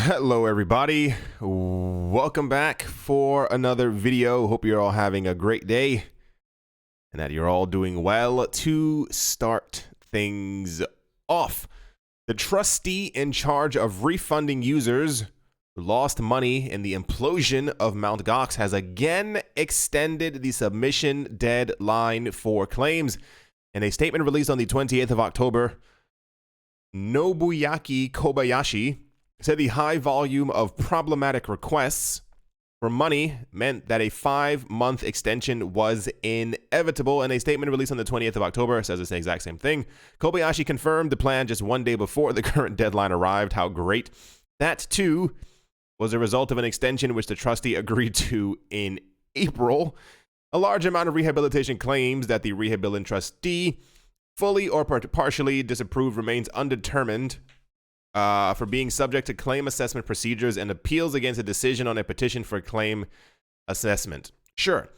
Hello everybody, welcome back for another video. Hope you're all having a great day and that you're all doing well. To start things off, the trustee in charge of refunding users who lost money in the implosion of Mt. Gox has again extended the submission deadline for claims. In a statement released on the 28th of October, Nobuyaki Kobayashi said the high volume of problematic requests for money meant that a 5-month extension was inevitable. In a statement released on the 20th of October, says it's the exact same thing. Kobayashi confirmed the plan just one day before the current deadline arrived. How great. That, too, was a result of an extension which the trustee agreed to in April. A large amount of rehabilitation claims that the rehabilitant trustee fully or partially disapproved remains undetermined for being subject to claim assessment procedures and appeals against a decision on a petition for claim assessment. Sure,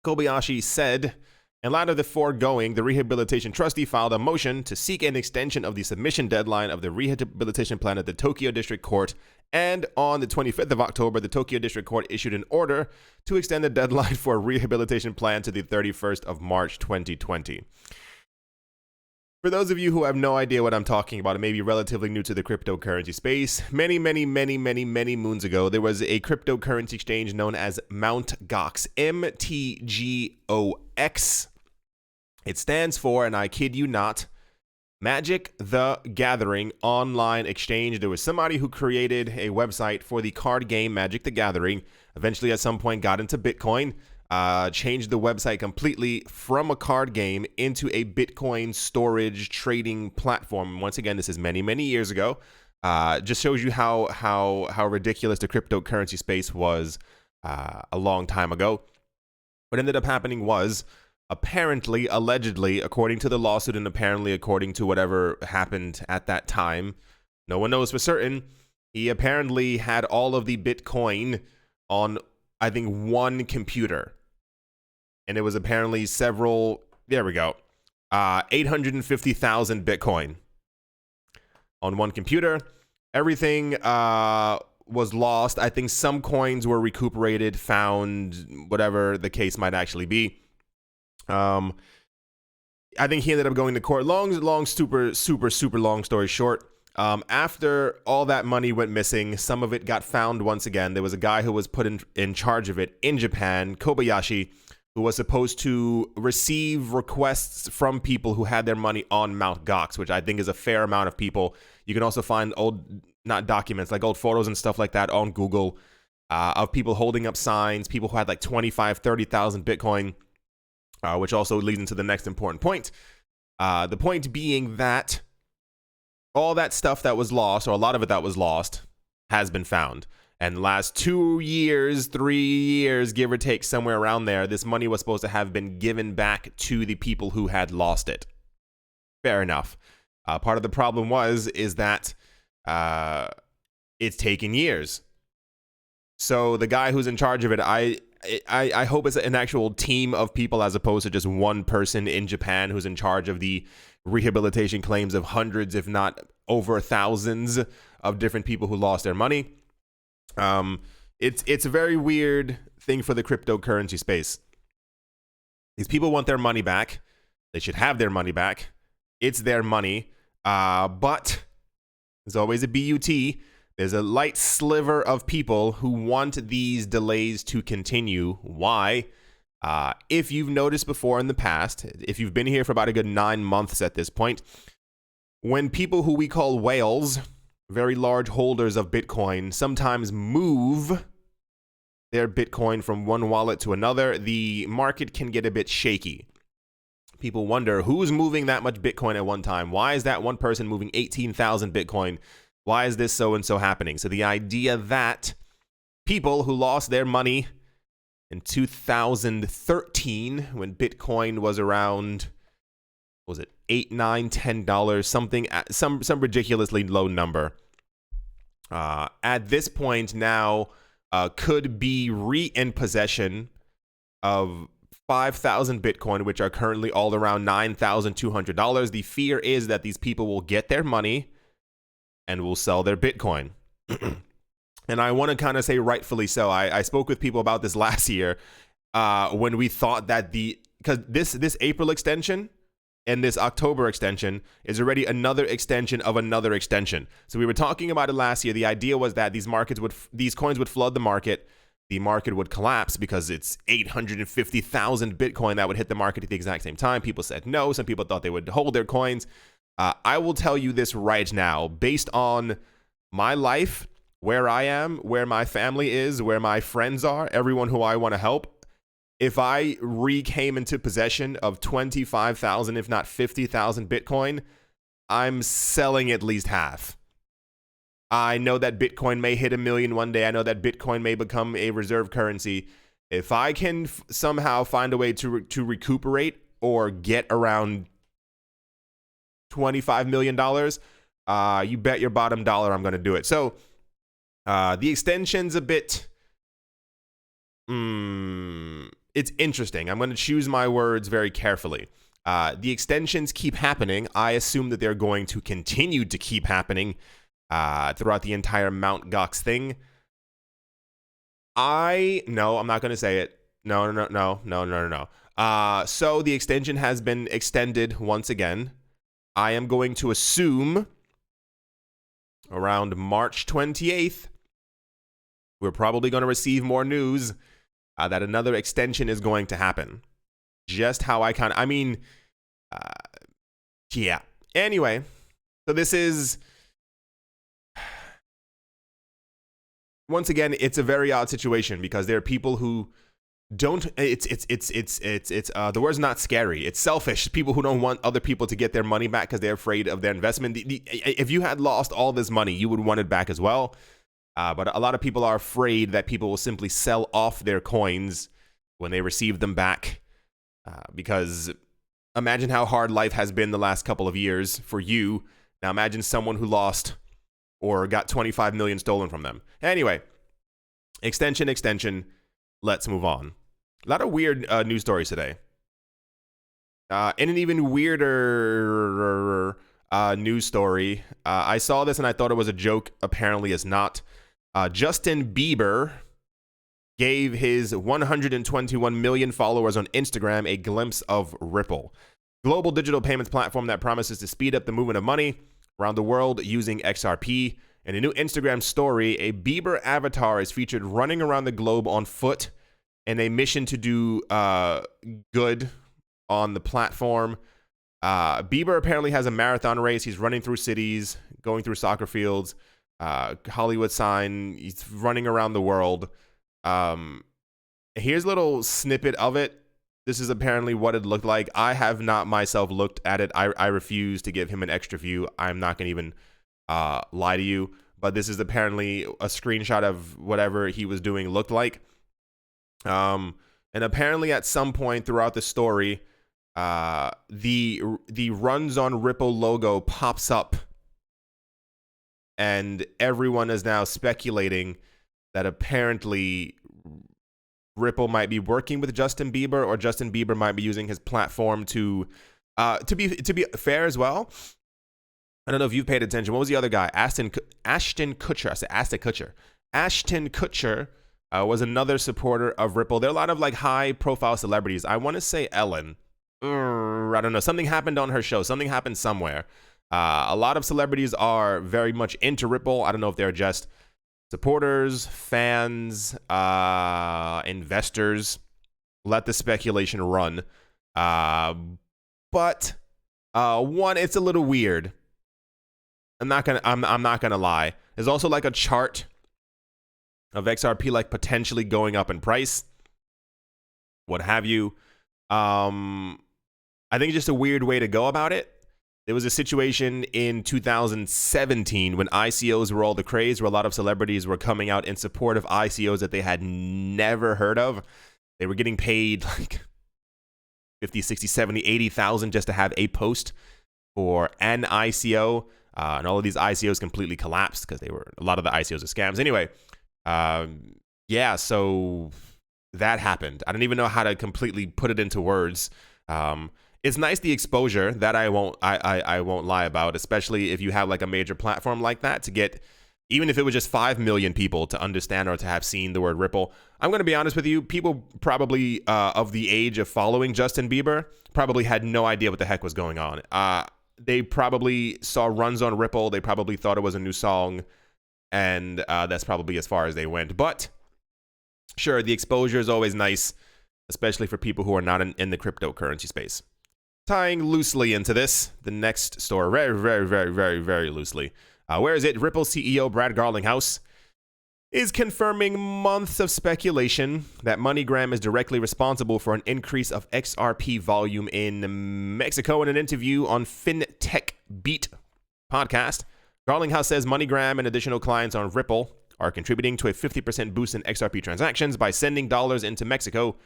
Kobayashi said, in light of the foregoing, the rehabilitation trustee filed a motion to seek an extension of the submission deadline of the rehabilitation plan at the Tokyo District Court, and on the 25th of October, the Tokyo District Court issued an order to extend the deadline for a rehabilitation plan to the 31st of March 2020. For those of you who have no idea what I'm talking about and may be relatively new to the cryptocurrency space, many moons ago, there was a cryptocurrency exchange known as Mt. Gox, MTGOX. It stands for, and I kid you not, Magic the Gathering online exchange. There was somebody who created a website for the card game Magic the Gathering, eventually at some point got into Bitcoin, changed the website completely from a card game into a Bitcoin storage trading platform. Once again, this is many years ago. Just shows you how ridiculous the cryptocurrency space was a long time ago. What ended up happening was, apparently, allegedly, according to the lawsuit and apparently according to whatever happened at that time, no one knows for certain, he apparently had all of the Bitcoin on, I think, one computer. And it was apparently several, there we go, 850,000 Bitcoin on one computer. Everything was lost. I think some coins were recuperated, found, whatever the case might actually be. I think he ended up going to court. Super long story short. After all that money went missing, some of it got found once again. There was a guy who was put in charge of it in Japan, Kobayashi, who was supposed to receive requests from people who had their money on Mt. Gox, which I think is a fair amount of people. You can also find old, not documents, like old photos and stuff like that on Google of people holding up signs, people who had like 25, 30,000 Bitcoin, which also leads into the next important point. The point being that all that stuff that was lost, or a lot of it that was lost, has been found. And the last 2 years, 3 years, give or take, somewhere around there, this money was supposed to have been given back to the people who had lost it. Fair enough. Part of the problem is that it's taken years. So the guy who's in charge of it, I hope it's an actual team of people as opposed to just one person in Japan who's in charge of the rehabilitation claims of hundreds, if not over thousands, of different people who lost their money. It's a very weird thing for the cryptocurrency space. These people want their money back. They should have their money back. It's their money. But there's always a BUT. There's a light sliver of people who want these delays to continue. Why? If you've noticed before in the past, if you've been here for about a good 9 months at this point, when people who we call whales, very large holders of Bitcoin, sometimes move their Bitcoin from one wallet to another, the market can get a bit shaky. People wonder, who's moving that much Bitcoin at one time? Why is that one person moving 18,000 Bitcoin? Why is this so and so happening? So the idea that people who lost their money in 2013, when Bitcoin was around, what was it, $8, $9, $10, something, some ridiculously low number, at this point now could be in possession of 5,000 Bitcoin, which are currently all around $9,200. The fear is that these people will get their money and will sell their Bitcoin. And I want to kind of say rightfully so. I spoke with people about this last year when we thought that because this April extension and this October extension is already another extension of another extension. So we were talking about it last year. The idea was that these coins would flood the market. The market would collapse because it's 850,000 Bitcoin that would hit the market at the exact same time. People said no. Some people thought they would hold their coins. I will tell you this right now, based on my life, where I am, where my family is, where my friends are, everyone who I want to help. If I came into possession of 25,000, if not 50,000 Bitcoin, I'm selling at least half. I know that Bitcoin may hit 1 million one day. I know that Bitcoin may become a reserve currency. If I can somehow find a way to recuperate or get around $25 million, you bet your bottom dollar I'm going to do it. So the extension's a bit... it's interesting. I'm going to choose my words very carefully. The extensions keep happening. I assume that they're going to continue to keep happening throughout the entire Mt. Gox thing. No, I'm not going to say it. No. So the extension has been extended once again. I am going to assume around March 28th, we're probably going to receive more news that another extension is going to happen. Just how yeah. Anyway, so this is, once again, it's a very odd situation because there are people who don't, the word's not scary. It's selfish. People who don't want other people to get their money back because they're afraid of their investment. If you had lost all this money, you would want it back as well. But a lot of people are afraid that people will simply sell off their coins when they receive them back. Because imagine how hard life has been the last couple of years for you. Now imagine someone who lost or got 25 million stolen from them. Anyway, extension. Let's move on. A lot of weird news stories today. In an even weirder news story, I saw this and I thought it was a joke. Apparently it's not. Justin Bieber gave his 121 million followers on Instagram a glimpse of Ripple, global digital payments platform that promises to speed up the movement of money around the world using XRP. In a new Instagram story, a Bieber avatar is featured running around the globe on foot in a mission to do good on the platform. Bieber apparently has a marathon race. He's running through cities, going through soccer fields, Hollywood sign. He's running around the world. Here's a little snippet of it. This is apparently what it looked like. I have not myself looked at it. I refuse to give him an extra view. I'm not going to even lie to you. But this is apparently a screenshot of whatever he was doing looked like. And apparently at some point throughout the story, the Runs on Ripple logo pops up. And everyone is now speculating that apparently Ripple might be working with Justin Bieber, or Justin Bieber might be using his platform to be fair as well. I don't know if you've paid attention. What was the other guy? Ashton Kutcher. I said Ashton Kutcher. Ashton Kutcher was another supporter of Ripple. There are a lot of like high-profile celebrities. I want to say Ellen. I don't know. Something happened on her show. Something happened somewhere. A lot of celebrities are very much into Ripple. I don't know if they're just supporters, fans, investors. Let the speculation run. But one, it's a little weird. I'm not gonna lie. There's also like a chart of XRP like potentially going up in price, what have you. I think it's just a weird way to go about it. There was a situation in 2017 when ICOs were all the craze, where a lot of celebrities were coming out in support of ICOs that they had never heard of. They were getting paid like 50, 60, 70, 80,000 just to have a post for an ICO. And all of these ICOs completely collapsed because a lot of the ICOs are scams. Anyway, yeah, so that happened. I don't even know how to completely put it into words. It's nice, the exposure, that I won't lie about, especially if you have like a major platform like that, to get even if it was just 5 million people to understand or to have seen the word Ripple. I'm going to be honest with you, people probably of the age of following Justin Bieber probably had no idea what the heck was going on. They probably saw runs on Ripple. They probably thought it was a new song, and that's probably as far as they went. But sure, the exposure is always nice, especially for people who are not in the cryptocurrency space. Tying loosely into this, the next story, very, very, very, very, very loosely. Where is it? Ripple CEO Brad Garlinghouse is confirming months of speculation that MoneyGram is directly responsible for an increase of XRP volume in Mexico. In an interview on FinTech Beat podcast, Garlinghouse says MoneyGram and additional clients on Ripple are contributing to a 50% boost in XRP transactions by sending dollars into Mexico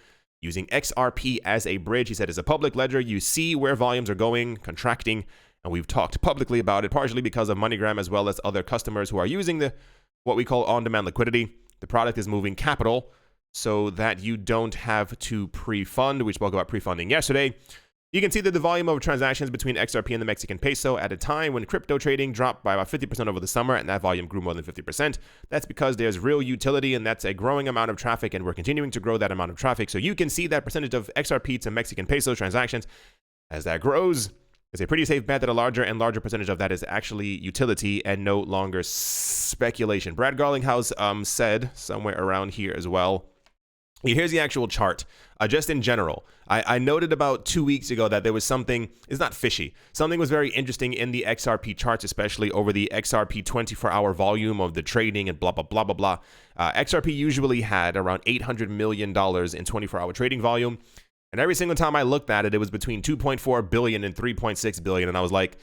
using XRP as a bridge. He said, as a public ledger, you see where volumes are going, contracting, and we've talked publicly about it, partially because of MoneyGram as well as other customers who are using what we call on-demand liquidity. The product is moving capital so that you don't have to pre-fund. We spoke about pre-funding yesterday. You can see that the volume of transactions between XRP and the Mexican peso at a time when crypto trading dropped by about 50% over the summer, and that volume grew more than 50%. That's because there's real utility, and that's a growing amount of traffic, and we're continuing to grow that amount of traffic. So you can see that percentage of XRP to Mexican peso transactions as that grows. It's a pretty safe bet that a larger and larger percentage of that is actually utility and no longer speculation. Brad Garlinghouse said somewhere around here as well. Here's the actual chart. Just in general, I noted about 2 weeks ago that there was something, it's not fishy, something was very interesting in the XRP charts, especially over the XRP 24-hour volume of the trading and blah, blah, blah, blah, blah. XRP usually had around $800 million in 24-hour trading volume. And every single time I looked at it, it was between 2.4 billion and 3.6 billion. And I was like,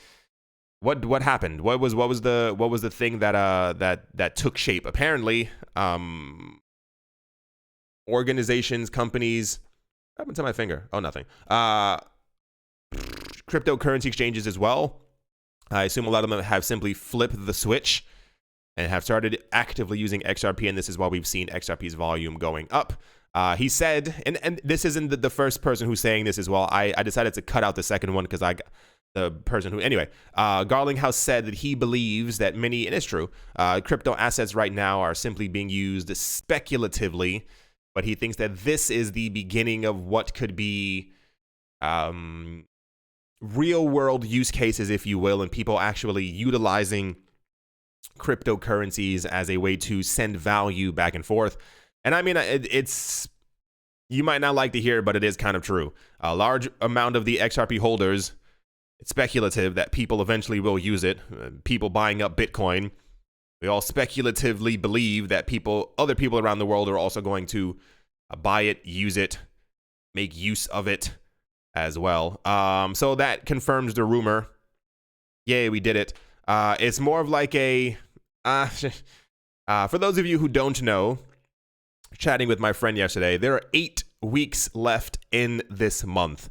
what happened? What was the thing that took shape? Apparently, organizations, companies, what happened to my finger? Oh, nothing. Cryptocurrency exchanges as well. I assume a lot of them have simply flipped the switch and have started actively using XRP, and this is why we've seen XRP's volume going up. He said, and this isn't the first person who's saying this as well. I decided to cut out the second one because Garlinghouse said that he believes that many, and it's true, crypto assets right now are simply being used speculatively, but he thinks that this is the beginning of what could be real world use cases, if you will, and people actually utilizing cryptocurrencies as a way to send value back and forth. And I mean, it's, you might not like to hear it, but it is kind of true. A large amount of the XRP holders, it's speculative that people eventually will use it. People buying up Bitcoin, we all speculatively believe that other people around the world are also going to buy it, use it, make use of it as well. So that confirms the rumor. Yay, we did it. It's more of like a, for those of you who don't know, chatting with my friend yesterday, there are 8 weeks left in this month.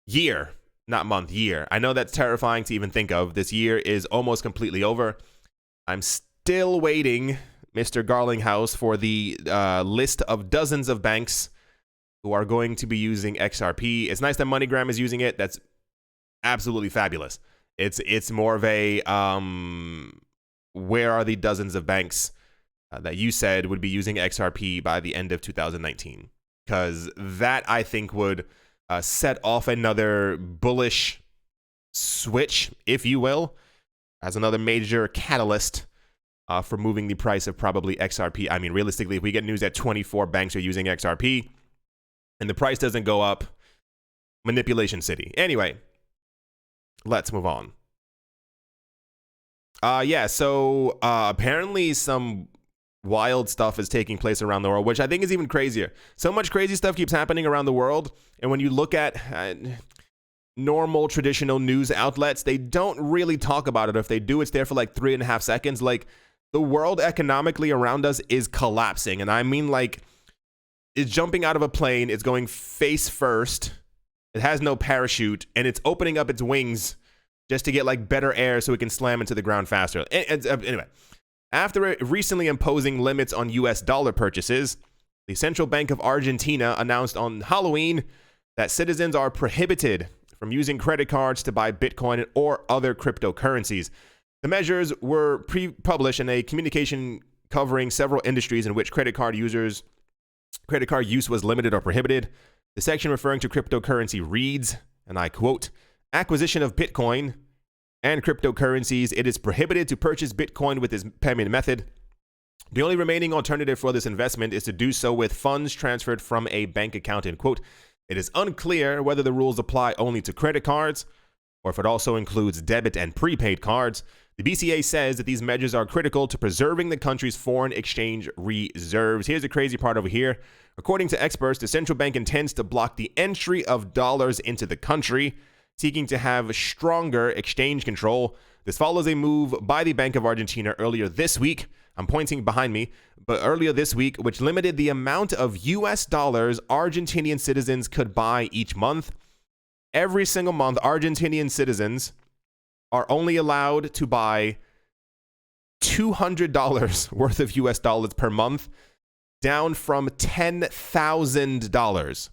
Year, not month, year. I know that's terrifying to even think of. This year is almost completely over. I'm still waiting, Mr. Garlinghouse, for the list of dozens of banks who are going to be using XRP. It's nice that MoneyGram is using it. That's absolutely fabulous. It's more of a, where are the dozens of banks that you said would be using XRP by the end of 2019? Because that, I think, would set off another bullish switch, if you will, as another major catalyst for moving the price of probably XRP. I mean, realistically, if we get news that 24 banks are using XRP and the price doesn't go up, manipulation city. Anyway, let's move on. So apparently some wild stuff is taking place around the world, which I think is even crazier. So much crazy stuff keeps happening around the world, and when you look at normal traditional news outlets, they don't really talk about it. If they do, it's there for like 3.5 seconds. Like, the world economically around us is collapsing, and I mean, like, it's jumping out of a plane, it's going face first, it has no parachute, and it's opening up its wings just to get like better air so it can slam into the ground faster. Anyway, after recently imposing limits on US dollar purchases, the Central Bank of Argentina announced on Halloween that citizens are prohibited from using credit cards to buy Bitcoin or other cryptocurrencies. The measures were pre-published in a communication covering several industries in which credit card use was limited or prohibited. The section referring to cryptocurrency reads, and I quote, "Acquisition of Bitcoin and cryptocurrencies. It is prohibited to purchase Bitcoin with this payment method. The only remaining alternative for this investment is to do so with funds transferred from a bank account," end quote. It is unclear whether the rules apply only to credit cards or if it also includes debit and prepaid cards. The BCA says that these measures are critical to preserving the country's foreign exchange reserves. Here's the crazy part over here. According to experts, the central bank intends to block the entry of dollars into the country, seeking to have stronger exchange control. This follows a move by the Bank of Argentina earlier this week. I'm pointing behind me, but earlier this week, which limited the amount of US dollars Argentinian citizens could buy each month. Every single month, Argentinian citizens are only allowed to buy $200 worth of US dollars per month, down from $10,000.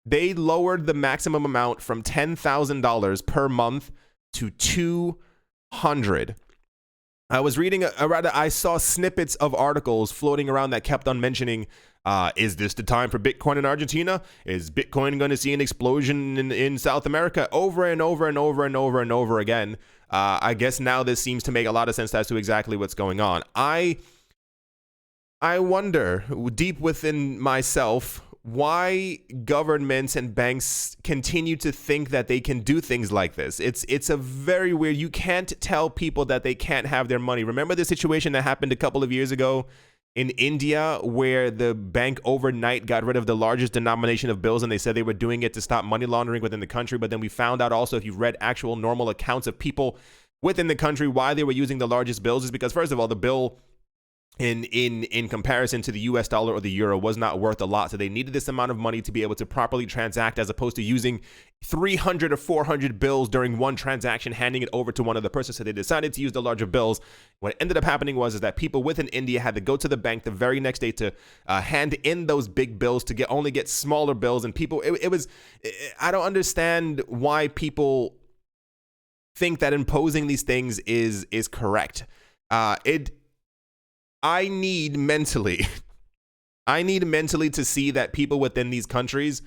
They lowered the maximum amount from $10,000 per month to $200. I was reading, I saw snippets of articles floating around that kept on mentioning, is this the time for Bitcoin in Argentina? Is Bitcoin going to see an explosion in South America? Over and over and over and over and over again. I guess now this seems to make a lot of sense as to exactly what's going on. I wonder, deep within myself, why governments and banks continue to think that they can do things like this. It's a very weird. You can't tell people that they can't have their money. Remember the situation that happened a couple of years ago in India where the bank overnight got rid of the largest denomination of bills, and they said they were doing it to stop money laundering within the country. But then we found out also, if you've read actual normal accounts of people within the country, why they were using the largest bills is because, first of all, the bill in comparison to the US dollar or the euro was not worth a lot. So they needed this amount of money to be able to properly transact, as opposed to using 300 or 400 bills during one transaction, handing it over to one other person. So they decided to use the larger bills. What ended up happening was that people within India had to go to the bank the very next day to hand in those big bills to only get smaller bills. And people, I don't understand why people think that imposing these things is correct. I need mentally to see that people within these countries,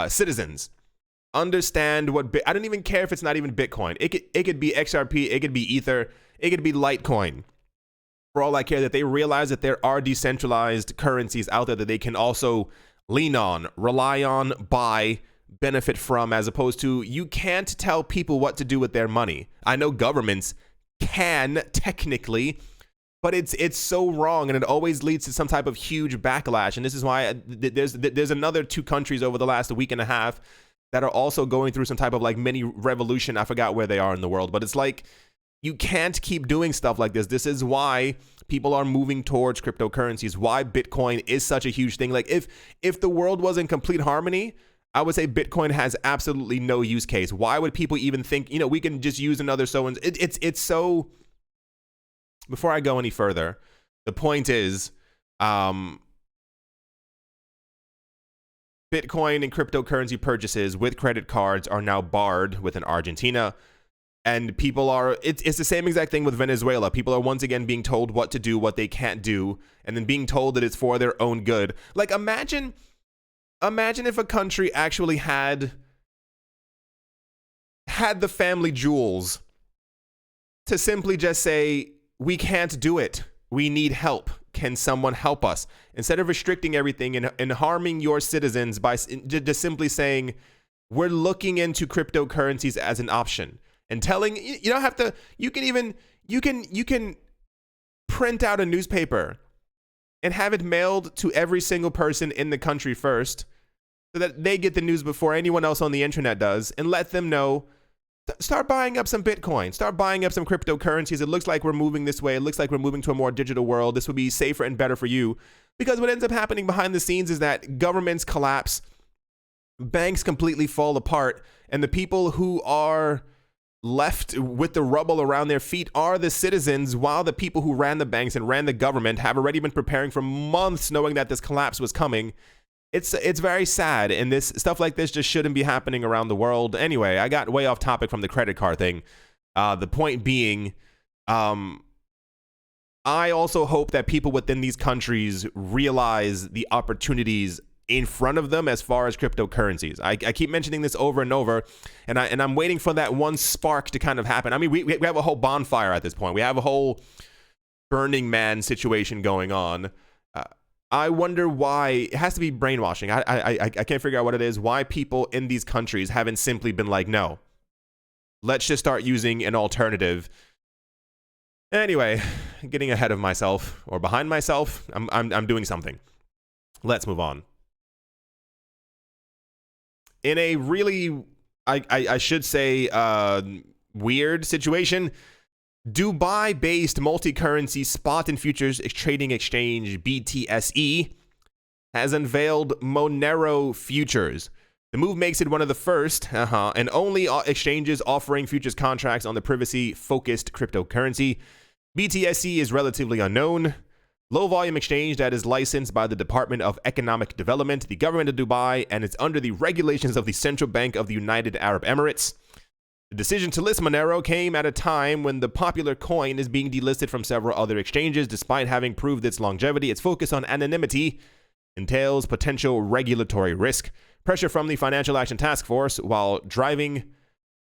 citizens, understand what I don't even care if it's not even Bitcoin. It could be XRP, it could be Ether, it could be Litecoin. For all I care, that they realize that there are decentralized currencies out there that they can also lean on, rely on, buy, benefit from, as opposed to, you can't tell people what to do with their money. I know governments can technically, but it's so wrong, and it always leads to some type of huge backlash. And this is why there's another 2 countries over the last week and a half that are also going through some type of like mini revolution. I forgot where they are in the world, but it's like, you can't keep doing stuff like this. This is why people are moving towards cryptocurrencies, why Bitcoin is such a huge thing. Like if the world was in complete harmony, I would say Bitcoin has absolutely no use case. Why would people even think, we can just use another it's so. Before I go any further, the point is, Bitcoin and cryptocurrency purchases with credit cards are now barred within Argentina. And people it's the same exact thing with Venezuela. People are once again being told what to do, what they can't do, and then being told that it's for their own good. Like, imagine if a country actually had the family jewels to simply just say, we can't do it. We need help. Can someone help us? Instead of restricting everything and harming your citizens by just simply saying, we're looking into cryptocurrencies as an option, and telling, you don't have to, you can print out a newspaper and have it mailed to every single person in the country first, so that they get the news before anyone else on the internet does, and let them know. Start buying up some Bitcoin. Start buying up some cryptocurrencies. It looks like we're moving this way. It looks like we're moving to a more digital world. This would be safer and better for you. Because what ends up happening behind the scenes is that governments collapse, banks completely fall apart, and the people who are left with the rubble around their feet are the citizens, while the people who ran the banks and ran the government have already been preparing for months, knowing that this collapse was coming. it's very sad, and this stuff like this just shouldn't be happening around the world. Anyway, I got way off topic from the credit card thing. The point being, I also hope that people within these countries realize the opportunities in front of them as far as cryptocurrencies. I keep mentioning this over and over, and I'm waiting for that one spark to kind of happen. I mean, we have a whole bonfire at this point. We have a whole Burning Man situation going on. I wonder why. It has to be brainwashing. I can't figure out what it is. Why people in these countries haven't simply been like, no, let's just start using an alternative. Anyway, getting ahead of myself or behind myself. I'm doing something. Let's move on. In a really, I should say, weird situation, Dubai-based multi-currency spot and futures trading exchange BTSE has unveiled Monero futures. The move makes it one of the first and only exchanges offering futures contracts on the privacy-focused cryptocurrency. BTSE is relatively unknown. Low-volume exchange that is licensed by the Department of Economic Development, the government of Dubai, and it's under the regulations of the Central Bank of the United Arab Emirates. The decision to list Monero came at a time when the popular coin is being delisted from several other exchanges. Despite having proved its longevity, its focus on anonymity entails potential regulatory risk. Pressure from the Financial Action Task Force, while driving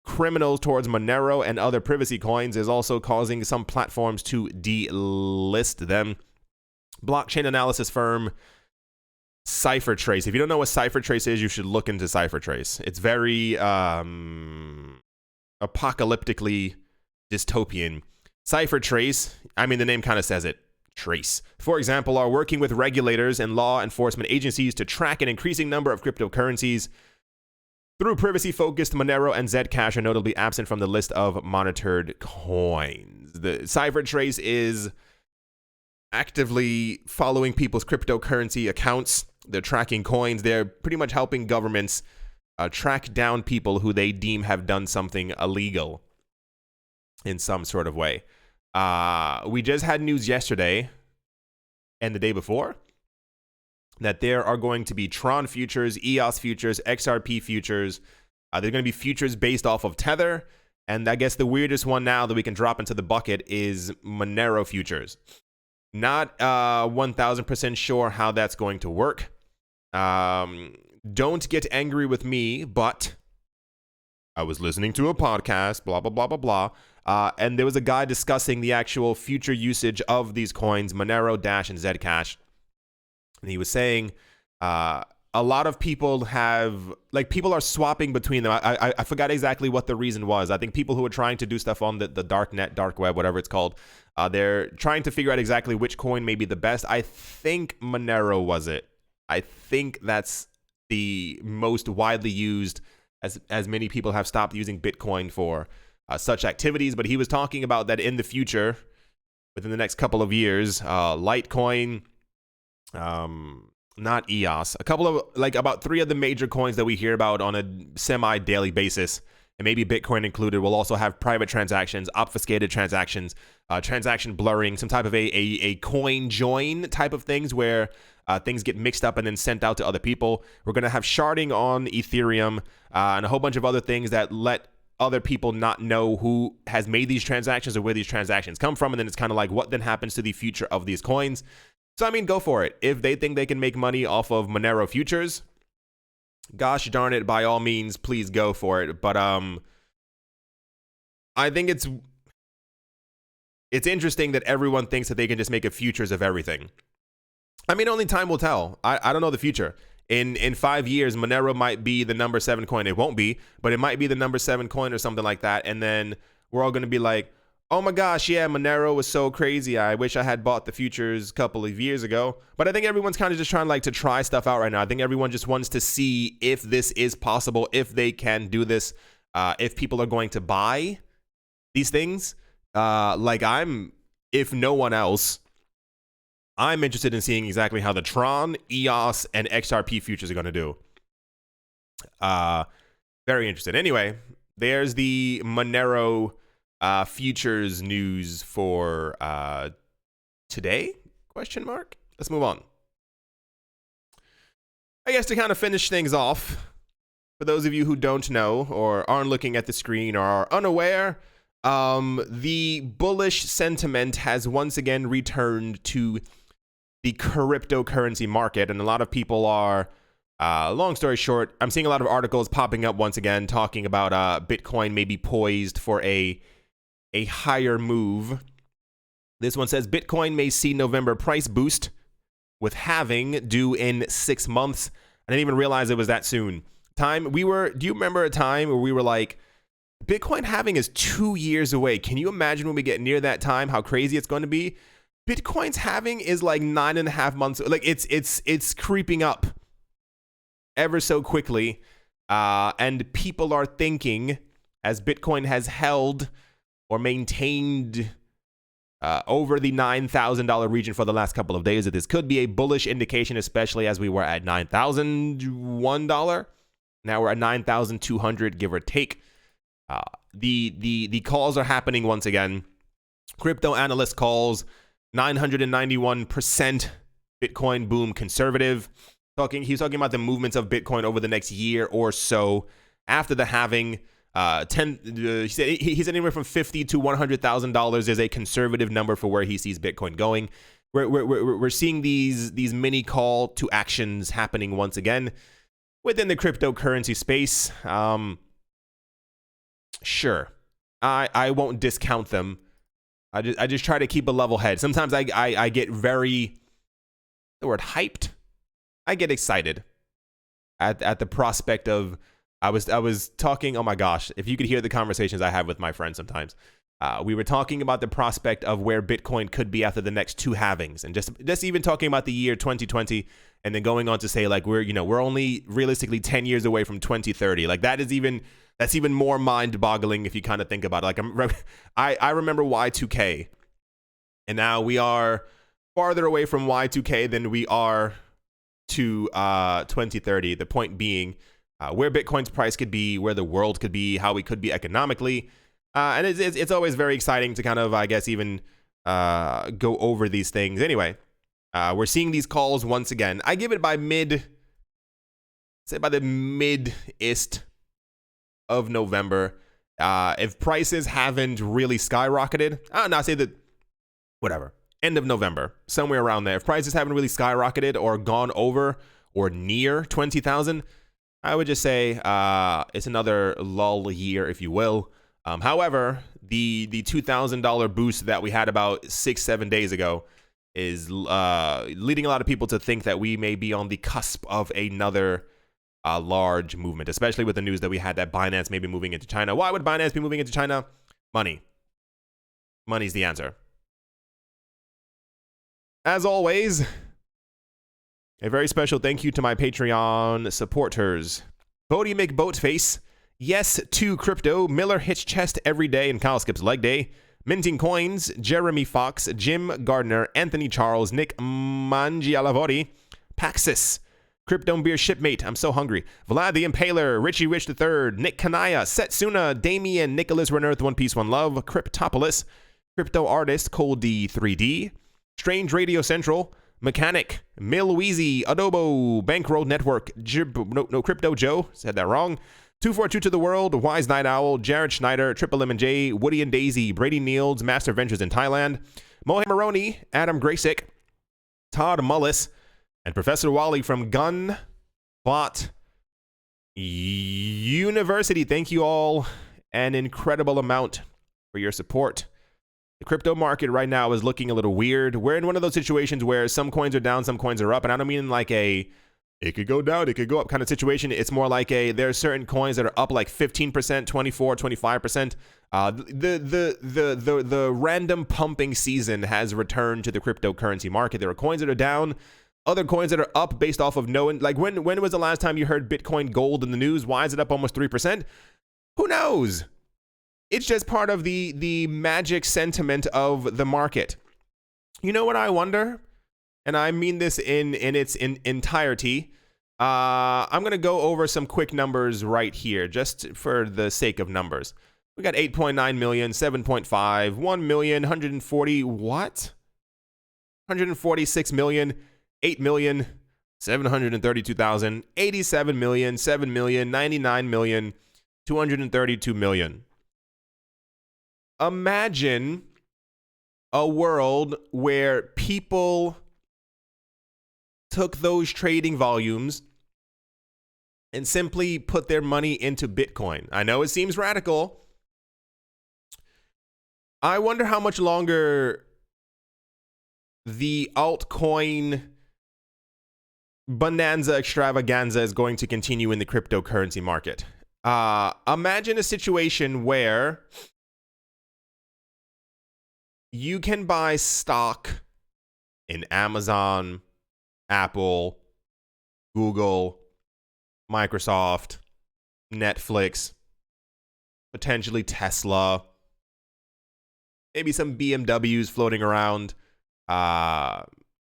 criminals towards Monero and other privacy coins, is also causing some platforms to delist them. Blockchain analysis firm CipherTrace. If you don't know what CipherTrace is, you should look into CipherTrace. It's very apocalyptically dystopian. CipherTrace, I mean, the name kind of says it. Trace, for example, are working with regulators and law enforcement agencies to track an increasing number of cryptocurrencies. Through privacy-focused, Monero and Zcash are notably absent from the list of monitored coins. The CipherTrace is actively following people's cryptocurrency accounts. They're tracking coins. They're pretty much helping governments track down people who they deem have done something illegal in some sort of way. We just had news yesterday and the day before that there are going to be Tron futures, EOS futures, XRP futures. They're going to be futures based off of Tether. And I guess the weirdest one now that we can drop into the bucket is Monero futures. Not 1,000% sure how that's going to work. Don't get angry with me, but I was listening to a podcast, blah, blah, blah, blah, blah. And there was a guy discussing the actual future usage of these coins, Monero, Dash, and Zcash. And he was saying a lot of people people are swapping between them. I forgot exactly what the reason was. I think people who are trying to do stuff on the dark net, dark web, whatever it's called, they're trying to figure out exactly which coin may be the best. I think Monero was it. I think that's the most widely used, as many people have stopped using Bitcoin for such activities. But he was talking about that in the future, within the next couple of years, Litecoin, not EOS, a couple of, about 3 of the major coins that we hear about on a semi-daily basis, and maybe Bitcoin included, will also have private transactions, obfuscated transactions, transaction blurring, some type of a coin join type of things where things get mixed up and then sent out to other people. We're going to have sharding on Ethereum and a whole bunch of other things that let other people not know who has made these transactions or where these transactions come from. And then it's kind of like, what then happens to the future of these coins? So, I mean, go for it. If they think they can make money off of Monero futures, gosh darn it, by all means, please go for it. But I think it's interesting that everyone thinks that they can just make a futures of everything. I mean, only time will tell. I don't know the future. In 5 years, Monero might be the number 7 coin. It won't be, but it might be the number 7 coin or something like that. And then we're all going to be like, oh my gosh, yeah, Monero was so crazy. I wish I had bought the futures a couple of years ago. But I think everyone's kind of just trying to try stuff out right now. I think everyone just wants to see if this is possible, if they can do this, if people are going to buy these things. If no one else, I'm interested in seeing exactly how the Tron, EOS, and XRP futures are going to do. Very interested. Anyway, there's the Monero futures news for today? Question mark. Let's move on. I guess to kind of finish things off, for those of you who don't know or aren't looking at the screen or are unaware, the bullish sentiment has once again returned to the cryptocurrency market, and a lot of people are, long story short, I'm seeing a lot of articles popping up once again talking about Bitcoin may be poised for a higher move. This one says Bitcoin may see November price boost with halving due in 6 months. I didn't even realize it was that soon. Do you remember a time where we were like, Bitcoin halving is 2 years away? Can you imagine when we get near that time, how crazy it's going to be? Bitcoin's halving is like 9.5 months. Like it's creeping up ever so quickly. And people are thinking, as Bitcoin has held or maintained over the $9,000 region for the last couple of days, that this could be a bullish indication, especially as we were at $9,001. Now we're at 9,200, give or take. The calls are happening once again. Crypto analyst calls 991% Bitcoin boom conservative. He's talking about the movements of Bitcoin over the next year or so after the halving. He said anywhere from $50,000 to $100,000 is a conservative number for where he sees Bitcoin going. We're seeing these mini call to actions happening once again within the cryptocurrency space. Sure, I won't discount them. I just try to keep a level head. Sometimes I get the word hyped. I get excited at the prospect of. I was talking, oh my gosh, if you could hear the conversations I have with my friends sometimes. We were talking about the prospect of where Bitcoin could be after the next 2 halvings, and just even talking about the year 2020, and then going on to say like we're only realistically 10 years away from 2030. Like that's even more mind-boggling if you kind of think about it. Like I remember Y2K, and now we are farther away from Y2K than we are to 2030. The point being, where Bitcoin's price could be, where the world could be, how we could be economically. And it's always very exciting to kind of, I guess, even go over these things. Anyway, we're seeing these calls once again. I give it by the mid-ist of November. If prices haven't really skyrocketed, I say that, whatever, end of November, somewhere around there. If prices haven't really skyrocketed or gone over or near 20,000, I would just say it's another lull year, if you will. However, the $2,000 boost that we had about 6-7 days ago is leading a lot of people to think that we may be on the cusp of another large movement, especially with the news that we had that Binance may be moving into China. Why would Binance be moving into China? Money. Money's the answer. As always, a very special thank you to my Patreon supporters. Bodie McBoatface, Yes to Crypto, Miller hits chest every day and Kyle skips leg day, Minting Coins, Jeremy Fox, Jim Gardner, Anthony Charles, Nick Mangialavori, Paxis, Crypto Beer Shipmate, I'm so hungry, Vlad the Impaler, Richie Rich III, Nick Kanaya, Setsuna, Damian, Nicholas Renerth, One Piece One Love, Cryptopolis, Crypto Artist, Cold D 3D, Strange Radio Central, Mechanic, Milweezy, Adobo, Bankroll Network, Crypto Joe, said that wrong, 242 to the World, Wise Night Owl, Jared Schneider, Triple M and J, Woody and Daisy, Brady Niels, Master Ventures in Thailand, Mohan Maroney, Adam Graysick, Todd Mullis, and Professor Wally from Gunbot University. Thank you all an incredible amount for your support. The crypto market right now is looking a little weird. We're in one of those situations where some coins are down, some coins are up, and I don't mean like it could go down, it could go up kind of situation. It's more like there are certain coins that are up like 15%, 24, 25%. The random pumping season has returned to the cryptocurrency market. There are coins that are down, other coins that are up based off of knowing, like when was the last time you heard Bitcoin Gold in the news? Why is it up almost 3%? Who knows? It's just part of the magic sentiment of the market. You know what I wonder? And I mean this in its entirety. I'm going to go over some quick numbers right here, just for the sake of numbers. We got 8.9 million, 7.5, 1 million, 140, what? 146 million, 8 million, 732,000, 87 million, 7 million, 99 million, 232 million. Imagine a world where people took those trading volumes and simply put their money into Bitcoin. I know it seems radical. I wonder how much longer the altcoin bonanza extravaganza is going to continue in the cryptocurrency market. Imagine a situation where you can buy stock in Amazon, Apple, Google, Microsoft, Netflix, potentially Tesla, maybe some BMWs floating around,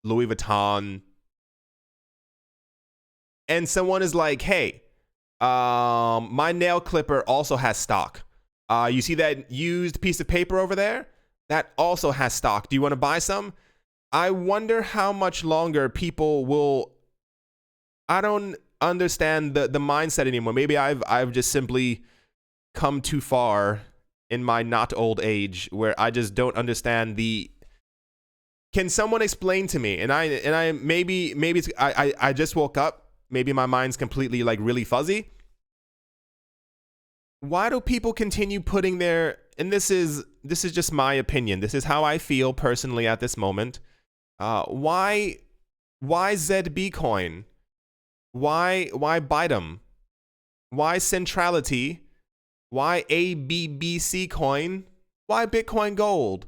Louis Vuitton. And someone is like, hey, my nail clipper also has stock. You see that used piece of paper over there? That also has stock. Do you want to buy some? I wonder how much longer people will... I don't understand the mindset anymore. Maybe I've just simply come too far in my not old age where I just don't understand the... Can someone explain to me? And I maybe it's, I just woke up. Maybe my mind's completely like really fuzzy. Why do people continue putting their... And this is just my opinion. This is how I feel personally at this moment. Why ZB coin? Why Bytem? Why Centrality? Why ABBC coin? Why Bitcoin Gold?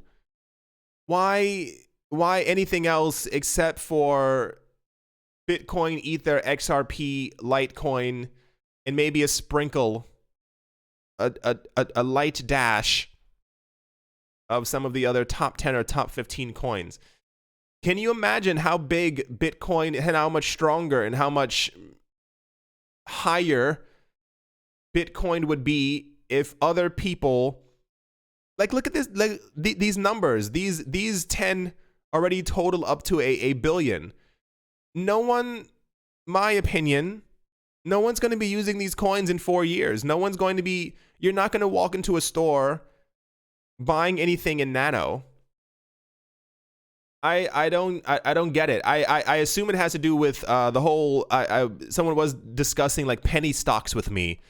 Why anything else except for Bitcoin, Ether, XRP, Litecoin, and maybe a sprinkle, a light dash of some of the other top 10 or top 15 coins? Can you imagine how big Bitcoin and how much stronger and how much higher Bitcoin would be if other people, like, look at this, like these numbers, these 10 already total up to a billion. No one, my opinion, no one's going to be using these coins in 4 years. No one's going to be, you're not going to walk into a store buying anything in Nano. I don't get it. I assume it has to do with the whole, someone was discussing like penny stocks with me,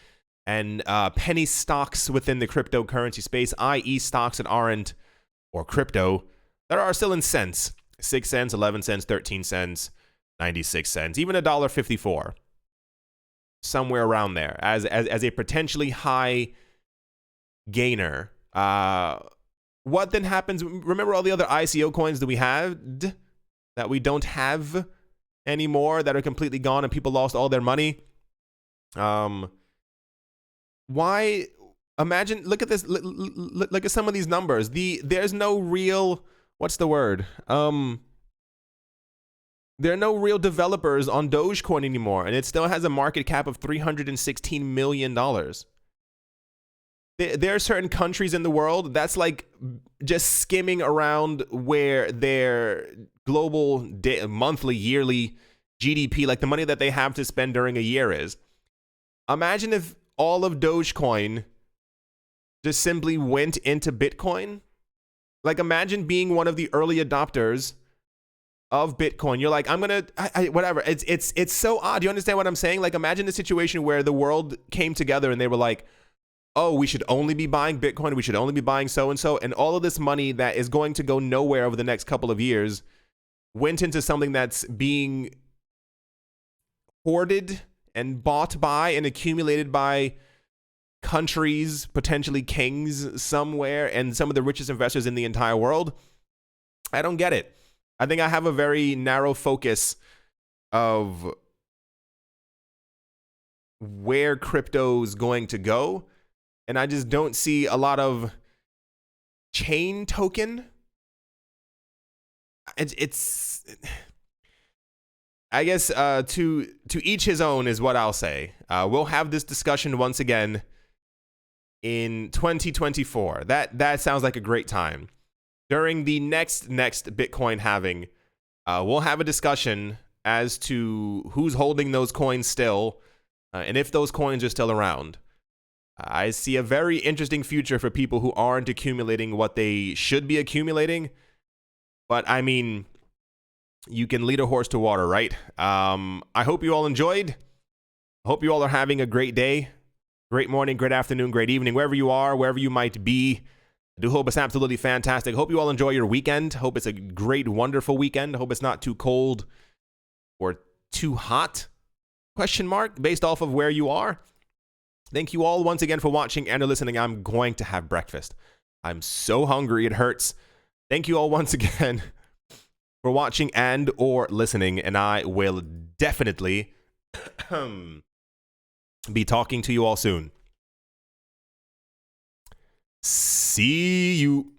and penny stocks within the cryptocurrency space, i.e. stocks that aren't, or crypto, that are still in cents. 6 cents, 11 cents, 13 cents, 96 cents, even $1.54. Somewhere around there as a potentially high gainer. What then happens? Remember all the other ICO coins that we had that we don't have anymore, that are completely gone and people lost all their money? Why? Imagine, look at this, look at some of these numbers. There's no real, what's the word? There are no real developers on Dogecoin anymore, and it still has a market cap of $316 million. There are certain countries in the world that's like just skimming around where their global monthly, yearly GDP, like the money that they have to spend during a year is. Imagine if all of Dogecoin just simply went into Bitcoin. Like, imagine being one of the early adopters of Bitcoin. You're like, I'm gonna, whatever. It's so odd. You understand what I'm saying? Like, imagine a situation where the world came together and they were like, oh, we should only be buying Bitcoin. We should only be buying so-and-so. And all of this money that is going to go nowhere over the next couple of years went into something that's being hoarded and bought by and accumulated by countries, potentially kings somewhere, and some of the richest investors in the entire world. I don't get it. I think I have a very narrow focus of where crypto's going to go. And I just don't see a lot of chain token. It's I guess to each his own is what I'll say. We'll have this discussion once again in 2024. That sounds like a great time. During the next Bitcoin halving, we'll have a discussion as to who's holding those coins still, and if those coins are still around. I see a very interesting future for people who aren't accumulating what they should be accumulating. But I mean, you can lead a horse to water, right? I hope you all enjoyed. I hope you all are having a great day, great morning, great afternoon, great evening, wherever you are, wherever you might be. I do hope it's absolutely fantastic. Hope you all enjoy your weekend. Hope it's a great, wonderful weekend. Hope it's not too cold or too hot, question mark, based off of where you are. Thank you all once again for watching and listening. I'm going to have breakfast. I'm so hungry, it hurts. Thank you all once again for watching and or listening, and I will definitely be talking to you all soon. See you.